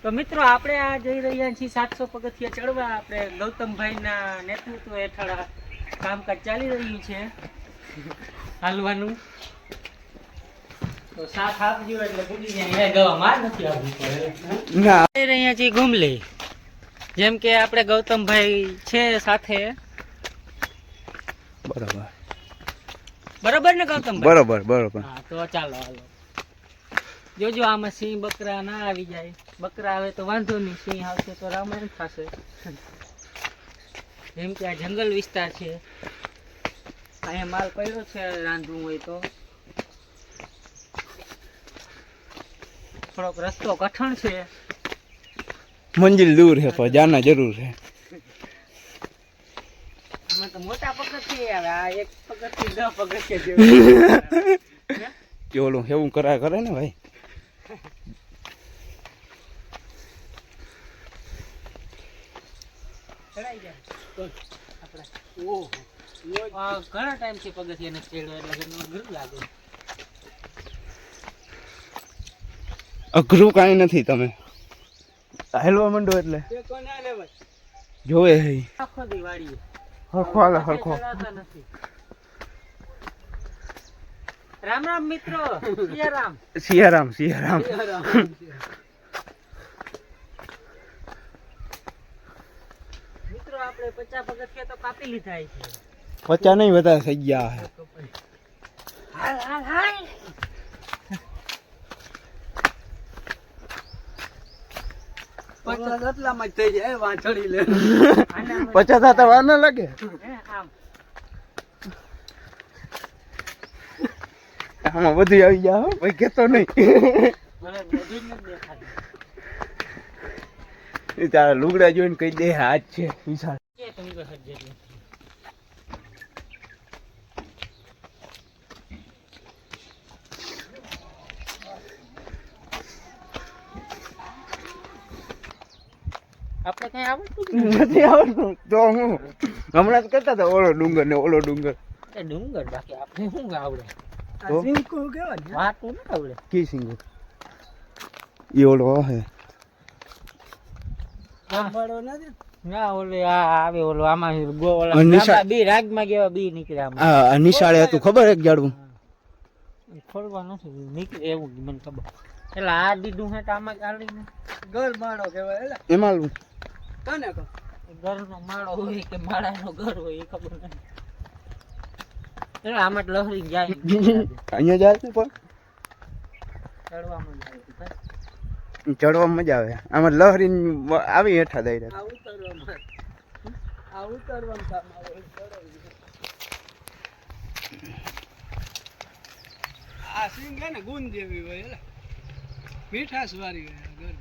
તો મિત્રો આપણે આ જઈ રહ્યા છીએ 700 પગથિયા ચડવા. આપણે ગૌતમભાઈના નેતૃત્વ હેઠળ કામકાજ ચાલી રહ્યું છે હાલવાનું. તો સાથ આપજો એટલે પૂરી જાય. ગવામાં નથી આવવું પડે. ના જઈ રહ્યા છીએ ગુમલી. જેમ કે આપણે ગૌતમભાઈ છે સાથે. બરોબર ને ગૌતમભાઈ? બરોબર. હા તો ચાલો હાલો. જોજો આમાં સિંહ બકરા ના આવી જાય. બકરા આવે તો વાંધો નહીં, સિંહ આવશે તો રામાયણ થશે. જેમ કે આ જંગલ વિસ્તાર છે, અહીંયા માલ પડ્યો છે રાંધવું હોય તો. થોડોક રસ્તો કઠણ છે, મંજિલ દૂર है पर जाना जरूर है. આમાં તો મોટા પગથિયા આવે. આ એક પગથિયું 10 પગથિયા જેવું. કે ઓલું એવું કરે ને ભાઈ. ઘણા ટાઈમ થી પગથિયા નથી ચડ્યો એટલે અઘરું લાગે. અઘરું કાંઈ નથી, તમે હેલવા માંડો એટલે જોવે આખો દી વાડીએ હરખો. રામ રામ મિત્રો. સિયારામ. મિત્રો આપણે 50 પગથિયા તો કાપી લીધા છે. 50 નહીં, વધારે થઈ ગયા. હાલ 50 એટલામાં જ થઈ જાય. વાંચડી લે 50 થતા વાર ના લાગે. આમ આમાં બધું આવી ગયા હો ભાઈ, કેતો નહીં. મને બધું જ નથી દેખાતું. એ તારા લુગડા જોઈને કહી દે હાથ છે વિશાળ. કે તમે તો હજ જેટલું. આપણે કઈ આવડતું નથી આવડતું તો હું હમણાં જ કરતા હતા ઓલો ડુંગર ને ઓલો ડુંગર. એ ડુંગર બાકી આપણે શું આવડે? તો સિંકુ કેવાય ને. વાતું ન આવડે. કી સિંગુ ઈ ઓલો હે. સાંભળો નથી. ના ઓલે આ આવે ઓલો આમાં ઓલા નિશાળ. ગામડા બી રાજમાં કેવા બી નીકળ્યા આમાં. આ નિશાળે હતું ખબર એક જાડવું. ખોલવા નથી નીકળે એવું મને ખબર. એટલે આ દીધું હે તો આમાં ચાલી ને ઘર માળો કેવાય. એટલે એમાં તને કહો ઘરનો માળો હોય કે માળાનો ઘર હોય એ ખબર નથી. એટલે આમાં જ લહરી જાય. અહીંયા જાય છે પણ ચડવામાં જાય ભાઈ. ચડવામાં મજા આવે. આમાં લહરી આવી હેઠા દઈ આ ઉતરવામાં કામ આવે. આ સિંગ હે ને ગુંદ જેવી હોય. એટલે મીઠાશ વાળી હોય ઘર.